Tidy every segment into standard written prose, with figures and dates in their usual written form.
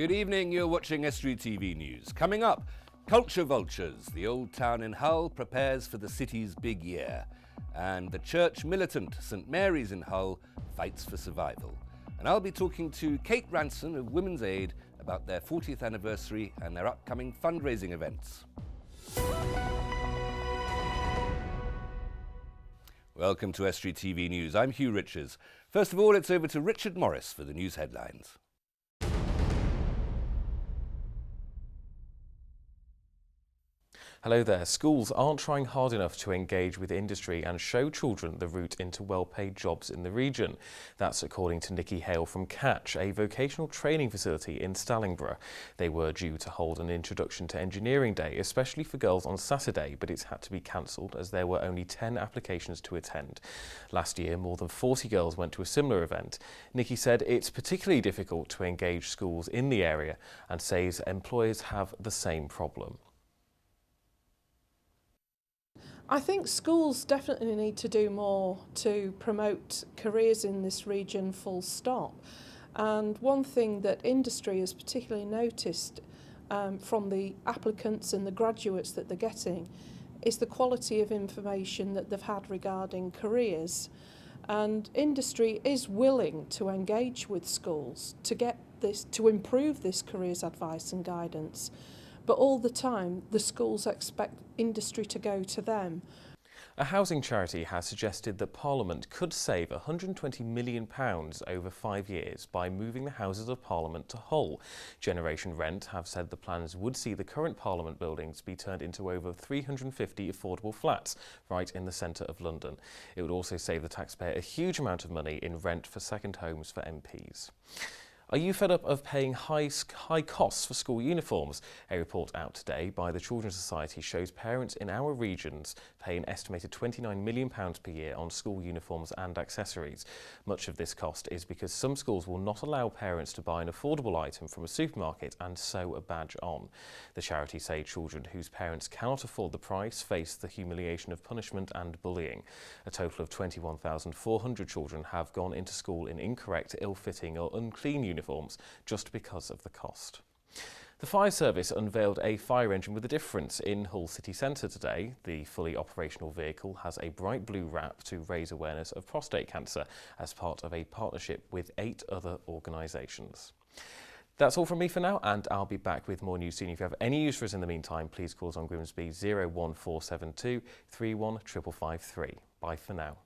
Good evening, you're watching Estuary TV News. Coming up, Culture Vultures. The old town in Hull prepares for the city's big year. And the church militant, St Mary's in Hull, fights for survival. And I'll be talking to Kate Ranson of Women's Aid about their 40th anniversary and their upcoming fundraising events. Welcome to Estuary TV News. I'm Hugh Richards. First of all, it's over to Richard Morris for the news headlines. Hello there. Schools aren't trying hard enough to engage with industry and show children the route into well-paid jobs in the region. That's according to Nikki Hale from Catch, a vocational training facility in Stallingborough. They were due to hold an Introduction to Engineering Day, especially for girls on Saturday, but it's had to be cancelled as there were only 10 applications to attend. Last year, more than 40 girls went to a similar event. Nikki said it's particularly difficult to engage schools in the area and says employers have the same problem. I think schools definitely need to do more to promote careers in this region, full stop. And one thing that industry has particularly noticed from the applicants and the graduates that they're getting is the quality of information that they've had regarding careers. And industry is willing to engage with schools to get this, to improve this careers advice and guidance. But all the time, the schools expect industry to go to them. A housing charity has suggested that Parliament could save £120 million over 5 years by moving the Houses of Parliament to Hull. Generation Rent have said the plans would see the current Parliament buildings be turned into over 350 affordable flats right in the centre of London. It would also save the taxpayer a huge amount of money in rent for second homes for MPs. Are you fed up of paying high costs for school uniforms? A report out today by the Children's Society shows parents in our regions pay an estimated £29 million per year on school uniforms and accessories. Much of this cost is because some schools will not allow parents to buy an affordable item from a supermarket and sew a badge on. The charity say children whose parents cannot afford the price face the humiliation of punishment and bullying. A total of 21,400 children have gone into school in incorrect, ill-fitting or unclean uniforms just because of the cost. The fire service unveiled a fire engine with a difference in Hull city centre today. The fully operational vehicle has a bright blue wrap to raise awareness of prostate cancer as part of a partnership with 8 other organisations. That's all from me for now, and I'll be back with more news soon. If you have any news for us in the meantime, please call us on Grimsby 01472 3155553. Bye for now.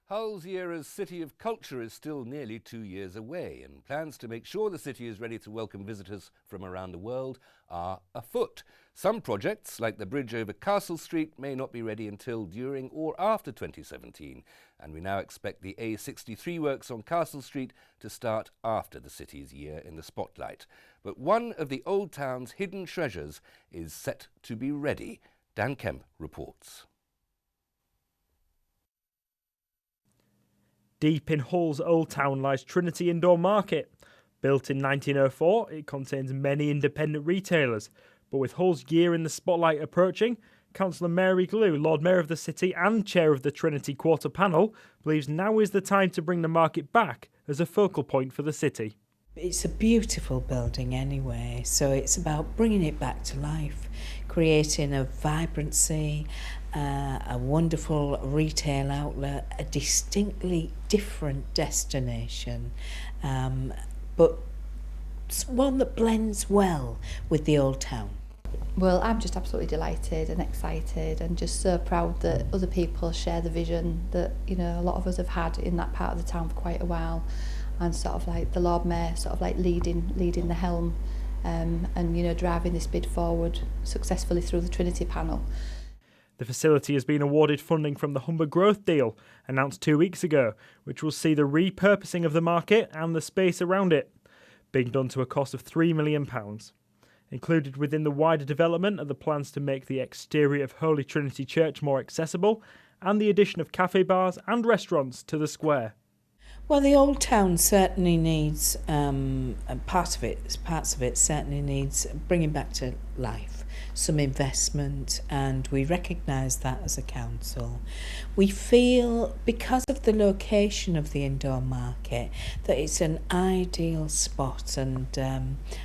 Hull's year as City of Culture is still nearly 2 years away, and plans to make sure the city is ready to welcome visitors from around the world are afoot. Some projects, like the bridge over Castle Street, may not be ready until during or after 2017, and we now expect the A63 works on Castle Street to start after the city's year in the spotlight. But one of the old town's hidden treasures is set to be ready. Dan Kemp reports. Deep in Hull's Old Town lies Trinity Indoor Market. Built in 1904, it contains many independent retailers, but with Hull's year in the spotlight approaching, Councillor Mary Glue, Lord Mayor of the city and chair of the Trinity Quarter Panel, believes now is the time to bring the market back as a focal point for the city. It's a beautiful building anyway, so it's about bringing it back to life, creating a vibrancy, a wonderful retail outlet, a distinctly different destination, but one that blends well with the old town. Well, I'm just absolutely delighted and excited and just so proud that other people share the vision that, you know, a lot of us have had in that part of the town for quite a while, and sort of like the Lord Mayor sort of like leading the helm and, you know, driving this bid forward successfully through the Trinity panel. The facility has been awarded funding from the Humber Growth deal, announced 2 weeks ago, which will see the repurposing of the market and the space around it, being done to a cost of £3 million. Included within the wider development are the plans to make the exterior of Holy Trinity Church more accessible and the addition of cafe bars and restaurants to the square. Well, the old town certainly needs, and parts of it certainly needs bringing back to life. some investment, and we recognise that as a council. We feel, because of the location of the indoor market, that it's an ideal spot, and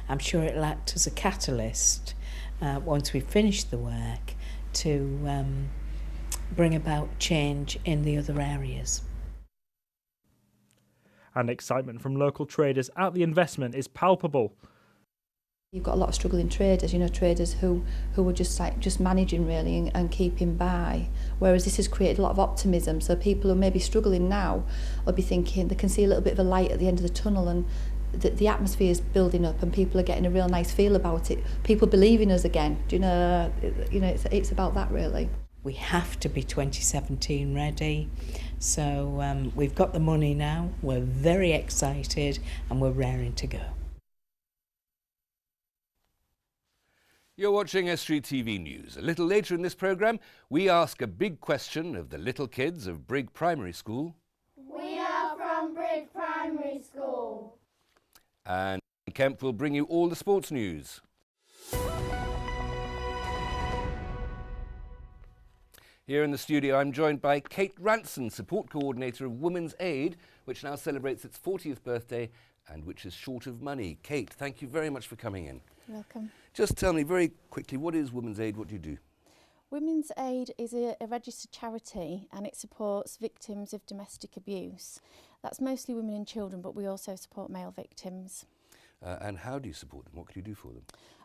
I'm sure it'll act as a catalyst once we finish the work to bring about change in the other areas. And excitement from local traders at the investment is palpable. You've got a lot of struggling traders, traders who are just managing really and keeping by, whereas this has created a lot of optimism, so people who may be struggling now will be thinking they can see a little bit of a light at the end of the tunnel, and the atmosphere is building up and people are getting a real nice feel about it. People believe in us again, it's about that really. We have to be 2017 ready, so we've got the money now, we're very excited and we're raring to go. You're watching Estuary TV News. A little later in this programme, we ask a big question of the little kids of Brigg Primary School. We are from Brigg Primary School. And Kemp will bring you all the sports news. Here in the studio, I'm joined by Kate Ranson, Support Coordinator of Women's Aid, which now celebrates its 40th birthday and which is short of money. Kate, thank you very much for coming in. You're welcome. Just tell me very quickly, what is Women's Aid? What do you do? Women's Aid is a registered charity and it supports victims of domestic abuse. That's mostly women and children, but we also support male victims. And how do you support them? What can you do for them?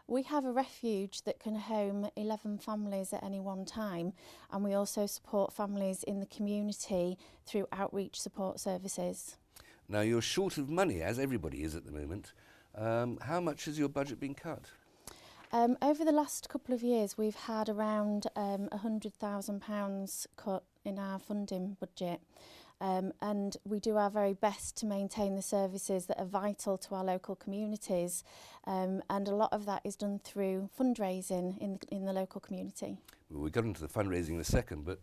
We have a refuge that can home 11 families at any one time, and we also support families in the community through outreach support services. Now, you're short of money, as everybody is at the moment. How much has your budget been cut? Over the last couple of years, we've had around £100,000 cut in our funding budget. And we do our very best to maintain the services that are vital to our local communities, and a lot of that is done through fundraising in the local community. Well, we'll get into the fundraising in a second, but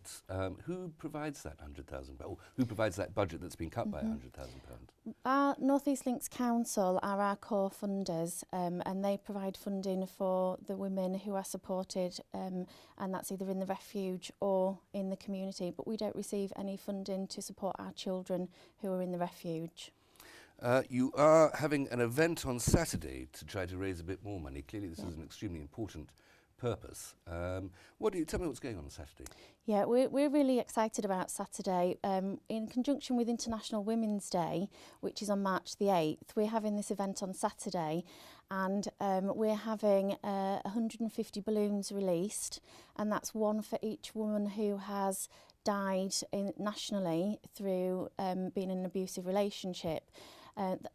who provides that £100,000? Or who provides that budget that's been cut by £100,000? Our North East Links Council are our core funders, and they provide funding for the women who are supported, and that's either in the refuge or in the community, but we don't receive any funding to support our children who are in the refuge. You are having an event on Saturday to try to raise a bit more money. Clearly this is an extremely important purpose. Tell me what's going on Saturday? Yeah, we're really excited about Saturday. In conjunction with International Women's Day, which is on March the 8th, we're having this event on Saturday, and we're having 150 balloons released, and that's one for each woman who has died nationally through being in an abusive relationship.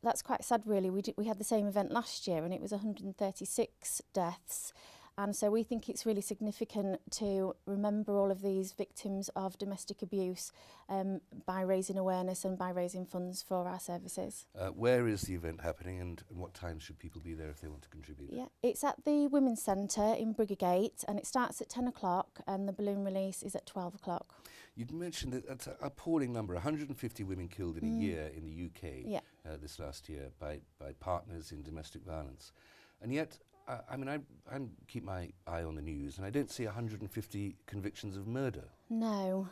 That's quite sad really. We had the same event last year and it was 136 deaths. And so we think it's really significant to remember all of these victims of domestic abuse by raising awareness and by raising funds for our services. Where is the event happening and what time should people be there if they want to contribute? Yeah, it's at the Women's Centre in Briggergate and it starts at 10 o'clock and the balloon release is at 12 o'clock. You'd mentioned that that's an appalling number, 150 women killed in a year in the UK this last year by partners in domestic violence. And yet, I keep my eye on the news and I don't see 150 convictions of murder. No.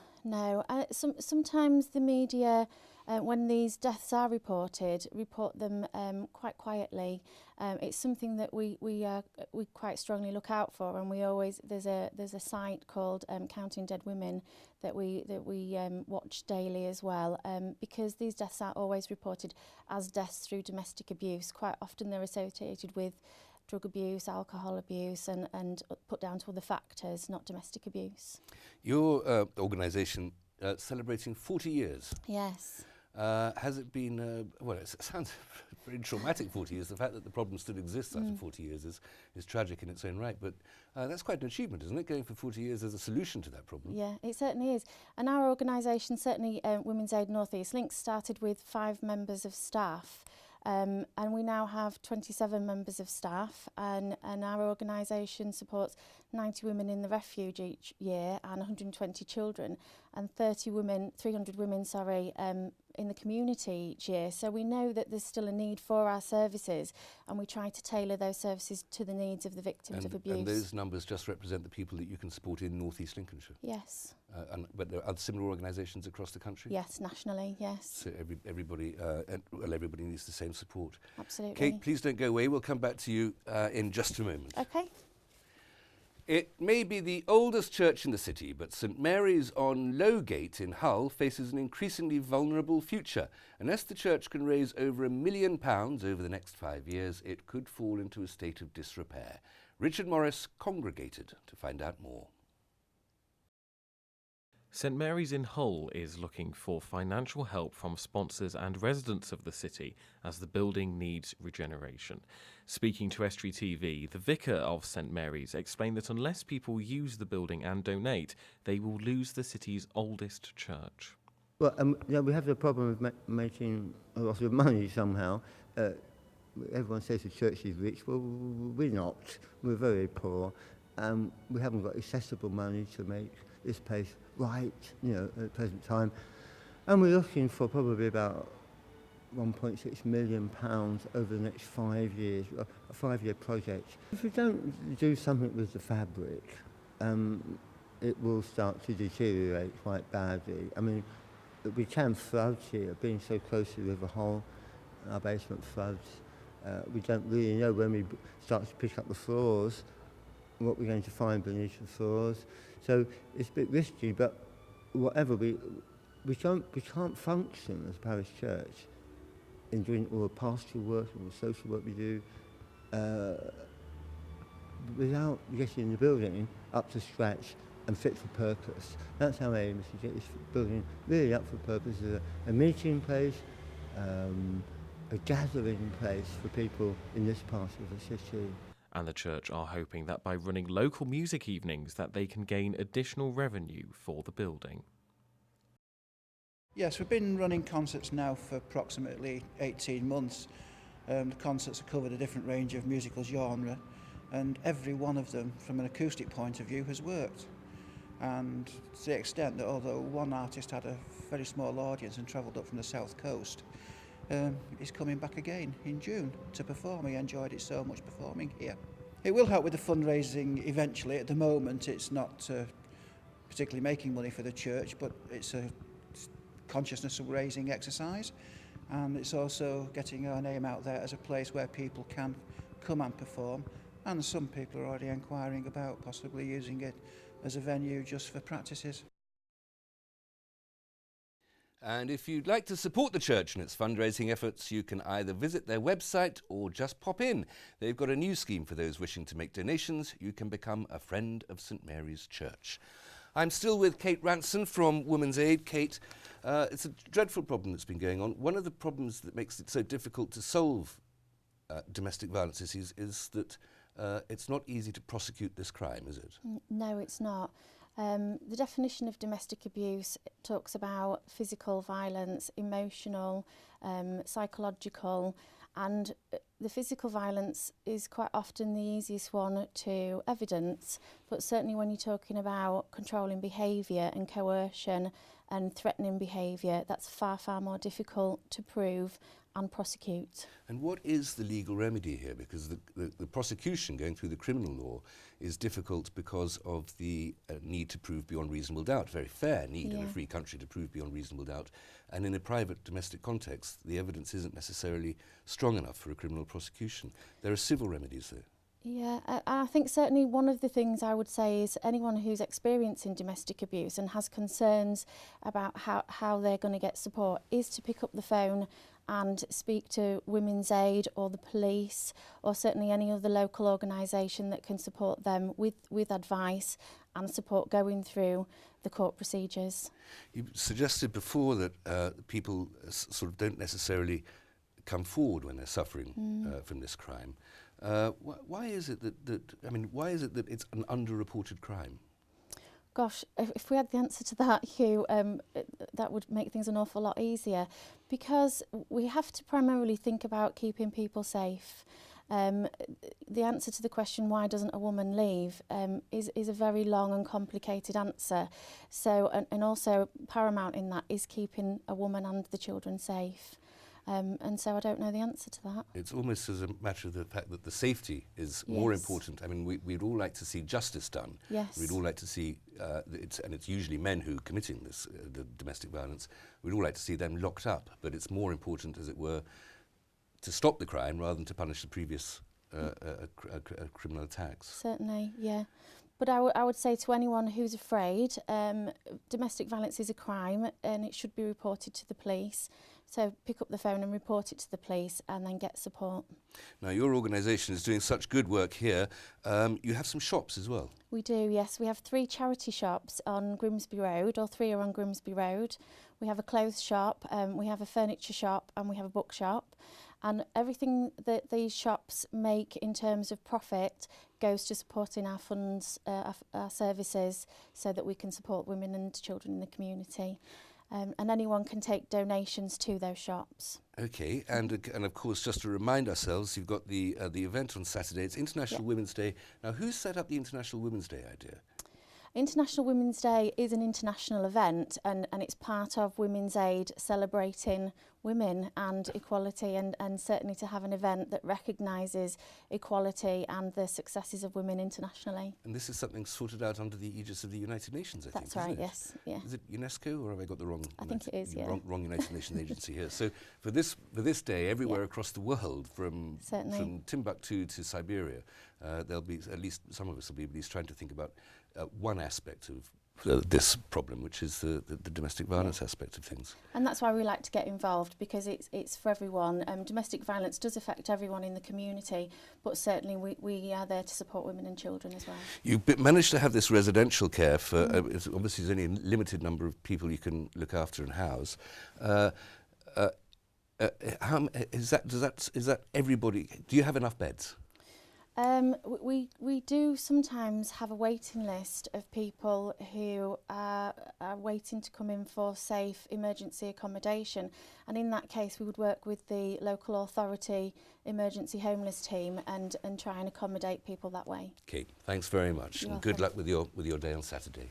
Sometimes the media, when these deaths are reported, report them quite quietly. It's something that we quite strongly look out for, and we always there's a site called Counting Dead Women that we watch daily as well, because these deaths are always reported as deaths through domestic abuse. Quite often they're associated with drug abuse, alcohol abuse, and put down to other factors, not domestic abuse. Your organisation celebrating 40 years. Yes. Has it been, well, it sounds very traumatic 40 years. The fact that the problem still exists after 40 years is tragic in its own right, but that's quite an achievement, isn't it, going for 40 years as a solution to that problem? Yeah, it certainly is. And our organisation, certainly Women's Aid North East Links, started with 5 members of staff. And we now have 27 members of staff, and our organisation supports 90 women in the refuge each year and 120 children. and 300 women, in the community each year. So we know that there's still a need for our services, and we try to tailor those services to the needs of the victims of abuse. And those numbers just represent the people that you can support in North East Lincolnshire? Yes. But there are other similar organisations across the country? Yes, nationally, yes. So everybody needs the same support. Absolutely. Kate, please don't go away. We'll come back to you in just a moment. Okay. It may be the oldest church in the city, but St Mary's on Lowgate in Hull faces an increasingly vulnerable future. Unless the church can raise over £1 million over the next 5 years, it could fall into a state of disrepair. Richard Morris congregated to find out more. St Mary's in Hull is looking for financial help from sponsors and residents of the city as the building needs regeneration. Speaking to Estuary TV, the vicar of St Mary's explained that unless people use the building and donate, they will lose the city's oldest church. Well, we have the problem of making a lot of money somehow. Everyone says the church is rich. Well, we're not. We're very poor. We haven't got accessible money to make this place right, at the present time. And we're looking for probably about £1.6 million over the next 5 years, a 5-year project. If we don't do something with the fabric, it will start to deteriorate quite badly. I mean, we can flood here, being so close to the River Hull, our basement floods. We don't really know when we start to pick up the floors, what we're going to find beneath the floors. So it's a bit risky, but whatever, we can't function as a parish church in doing all the pastoral work and the social work we do without getting the building up to scratch and fit for purpose. That's our aim, is to get this building really up for purpose as a meeting place, a gathering place for people in this part of the city. And the church are hoping that by running local music evenings that they can gain additional revenue for the building. Yes, we've been running concerts now for approximately 18 months. The concerts have covered a different range of musical genre, and every one of them, from an acoustic point of view, has worked. And to the extent that although one artist had a very small audience and travelled up from the south coast, he's coming back again in June to perform. He enjoyed it so much performing here. It will help with the fundraising eventually. At the moment it's not particularly making money for the church, but it's a consciousness raising exercise, and it's also getting our name out there as a place where people can come and perform, and some people are already inquiring about possibly using it as a venue just for practices. And if you'd like to support the church in its fundraising efforts, you can either visit their website or just pop in. They've got a new scheme for those wishing to make donations. You can become a friend of St Mary's Church. I'm still with Kate Ranson from Women's Aid. Kate, it's a dreadful problem that's been going on. One of the problems that makes it so difficult to solve domestic violence is that it's not easy to prosecute this crime, is it? No, it's not. The definition of domestic abuse talks about physical violence, emotional, psychological, and the physical violence is quite often the easiest one to evidence, but certainly when you're talking about controlling behaviour and coercion and threatening behaviour, that's far, far more difficult to prove and prosecute. And what is the legal remedy here? Because the prosecution going through the criminal law is difficult because of the need to prove beyond reasonable doubt, very fair need in a free country to prove beyond reasonable doubt. And in a private domestic context, the evidence isn't necessarily strong enough for a criminal prosecution. There are civil remedies there. Yeah, I think certainly one of the things I would say is anyone who's experiencing domestic abuse and has concerns about how they're going to get support is to pick up the phone and speak to Women's Aid or the police or certainly any other local organisation that can support them with advice and support going through the court procedures. You suggested before that people sort of don't necessarily come forward when they're suffering from this crime. Why is it why is it that it's an underreported crime? Gosh, if we had the answer to that, Hugh, that would make things an awful lot easier, because we have to primarily think about keeping people safe. The answer to the question, why doesn't a woman leave, is a very long and complicated answer. So, and also paramount in that is keeping a woman and the children safe. And so I don't know the answer to that. It's almost as a matter of the fact that the safety is more important. I mean, we'd all like to see justice done. Yes. We'd all like to see, and it's usually men who are committing this, the domestic violence, we'd all like to see them locked up, but it's more important, as it were, to stop the crime rather than to punish the previous criminal attacks. Certainly, yeah. But I would say to anyone who's afraid, domestic violence is a crime and it should be reported to the police. So pick up the phone and report it to the police and then get support. Now, your organisation is doing such good work here. You have some shops as well. We do, yes. We have 3 charity shops on Grimsby Road, or 3 are on Grimsby Road. We have a clothes shop, we have a furniture shop, and we have a bookshop. And everything that these shops make in terms of profit goes to supporting our funds, our services, so that we can support women and children in the community. And anyone can take donations to those shops. Okay, and of course, just to remind ourselves, you've got the event on Saturday. It's International Women's Day. Now, who set up the International Women's Day idea? International Women's Day is an international event, and it's part of Women's Aid celebrating women and equality, and certainly to have an event that recognises equality and the successes of women internationally. And this is something sorted out under the aegis of the United Nations, I think. That's right, yes. Yeah. Is it UNESCO, or have I got the wrong? I think it is, yeah. Wrong United Nations agency here. So for this day, everywhere across the world, from Timbuktu to Siberia, there'll be at least some of us will be at least trying to think about one aspect of this problem, which is the domestic violence aspect of things. And that's why we like to get involved, because it's for everyone. Domestic violence does affect everyone in the community, but certainly we are there to support women and children as well. You managed to have this residential care for, obviously there's only a limited number of people you can look after and house. Is that everybody? Do you have enough beds? We do sometimes have a waiting list of people who are waiting to come in for safe emergency accommodation, and in that case we would work with the local authority emergency homeless team and try and accommodate people that way. Okay, thanks very much. You're and welcome. Good luck with your day on Saturday.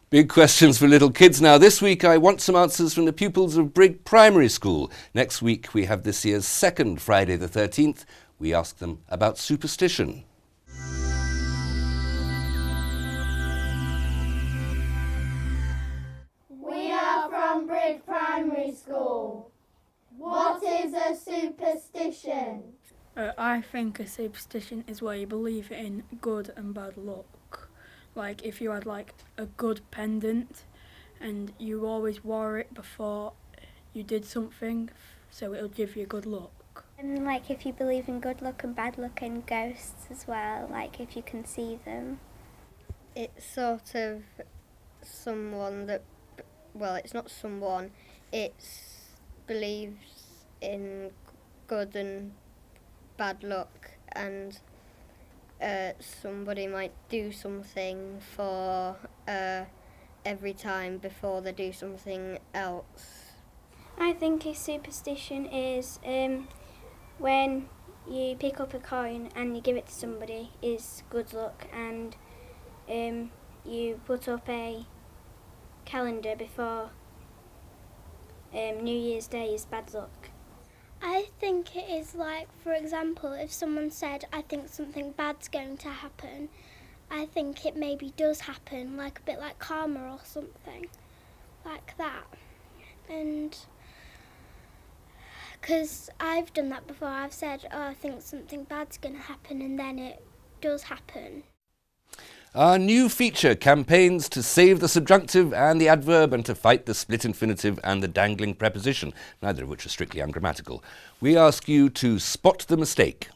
Big questions for little kids now. This week I want some answers from the pupils of Brigg Primary School. Next week we have this year's second Friday the 13th. We ask them about superstition. We are from Brigg Primary School. What is a superstition? I think a superstition is where you believe in good and bad luck. Like if you had like a good pendant and you always wore it before you did something, so it'll give you good luck. And like if you believe in good luck and bad luck and ghosts as well, like if you can see them. It's sort of someone that, well, it's not someone, it's believes in good and bad luck, and somebody might do something for every time before they do something else. I think a superstition is when you pick up a coin and you give it to somebody is good luck, and you put up a calendar before New Year's Day is bad luck. I think it is like, for example, if someone said, I think something bad's going to happen, I think it maybe does happen, like a bit like karma or something, like that. And because I've done that before, I've said, oh, I think something bad's going to happen, and then it does happen. Our new feature, campaigns to save the subjunctive and the adverb and to fight the split infinitive and the dangling preposition, neither of which are strictly ungrammatical. We ask you to spot the mistake.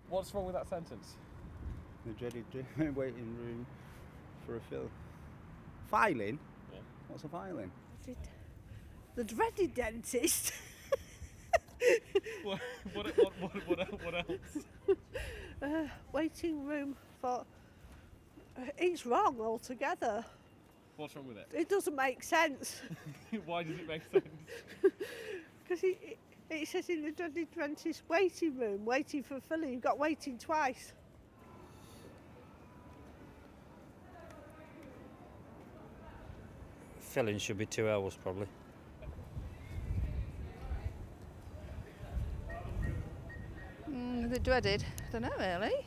What's wrong with that sentence? The dreaded waiting room for a fill. Filing? Yeah. What's a filing? The dreaded dentist. What else? Waiting room for... it's wrong altogether. What's wrong with it? It doesn't make sense. Why does it make sense? Because it says in the dreaded dentist waiting room, waiting for filling. You've got waiting twice. Filling should be 2 hours probably. The dreaded? I don't know really.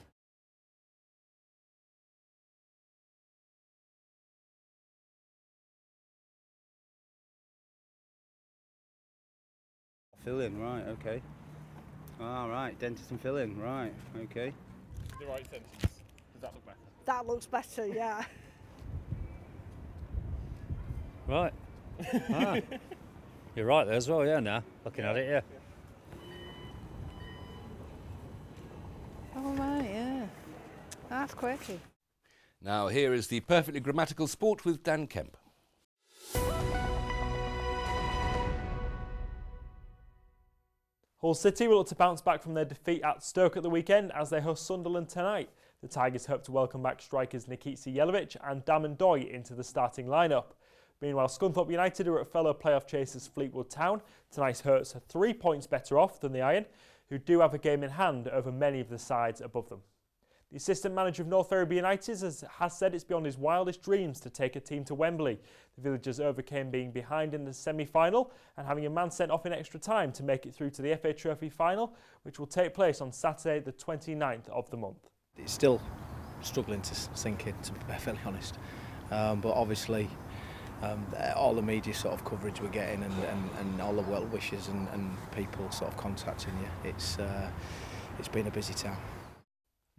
Filling, right, okay. All right, dentist and filling, right, okay. The right sentence. Does that look better? That looks better, yeah. Right. Ah. You're right there as well, yeah, now, looking at it, yeah. Oh right, yeah. That's quirky. Now here is the perfectly grammatical sport with Dan Kemp. Hull City will look to bounce back from their defeat at Stoke at the weekend as they host Sunderland tonight. The Tigers hope to welcome back strikers Nikita Jelavic and Damon Doy into the starting lineup. Meanwhile, Scunthorpe United are at fellow playoff chasers Fleetwood Town. Tonight's Hurts are 3 points better off than the Iron, who do have a game in hand over many of the sides above them. The assistant manager of North Ferriby United has said it's beyond his wildest dreams to take a team to Wembley. The Villagers overcame being behind in the semi-final and having a man sent off in extra time to make it through to the FA Trophy final, which will take place on Saturday the 29th of the month. It's still struggling to sink in, to be perfectly honest. But obviously, all the media sort of coverage we're getting and all the well wishes and people sort of contacting you, it's been a busy time.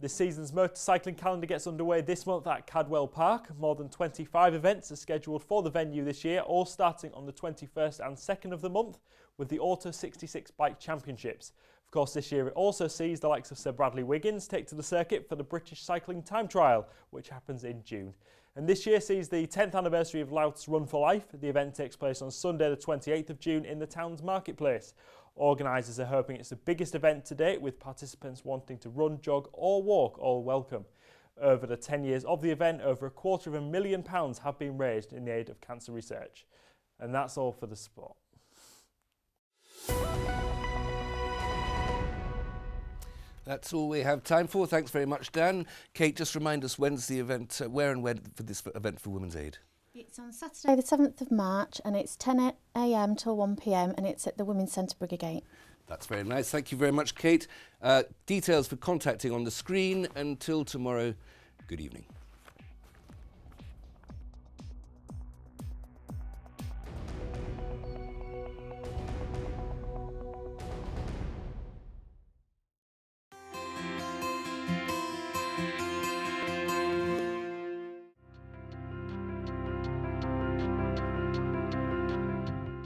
This season's motorcycling calendar gets underway this month at Cadwell Park. More than 25 events are scheduled for the venue this year, all starting on the 21st and 2nd of the month with the Auto 66 Bike Championships. Of course, this year it also sees the likes of Sir Bradley Wiggins take to the circuit for the British Cycling Time Trial, which happens in June. And this year sees the 10th anniversary of Louth's Run for Life. The event takes place on Sunday the 28th of June in the town's marketplace. Organisers are hoping it's the biggest event to date, with participants wanting to run, jog or walk all welcome. Over the 10 years of the event, over £250,000 have been raised in the aid of cancer research. And that's all for the sport. That's all we have time for. Thanks very much, Dan. Kate, just remind us when's the event, where and when for this event for Women's Aid? It's on Saturday the 7th of March and it's 10 a.m. till 1 p.m. and it's at the Women's Centre Brigade. That's very nice. Thank you very much, Kate. Details for contacting on the screen. Until tomorrow, good evening.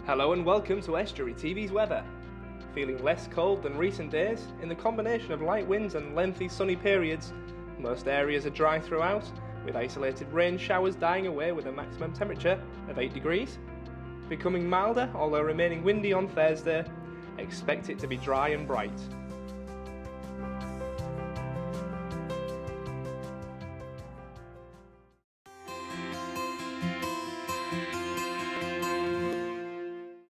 Hello and welcome to Estuary TV's weather. Feeling less cold than recent days, in the combination of light winds and lengthy sunny periods, most areas are dry throughout, with isolated rain showers dying away with a maximum temperature of 8 degrees. Becoming milder, although remaining windy on Thursday, expect it to be dry and bright.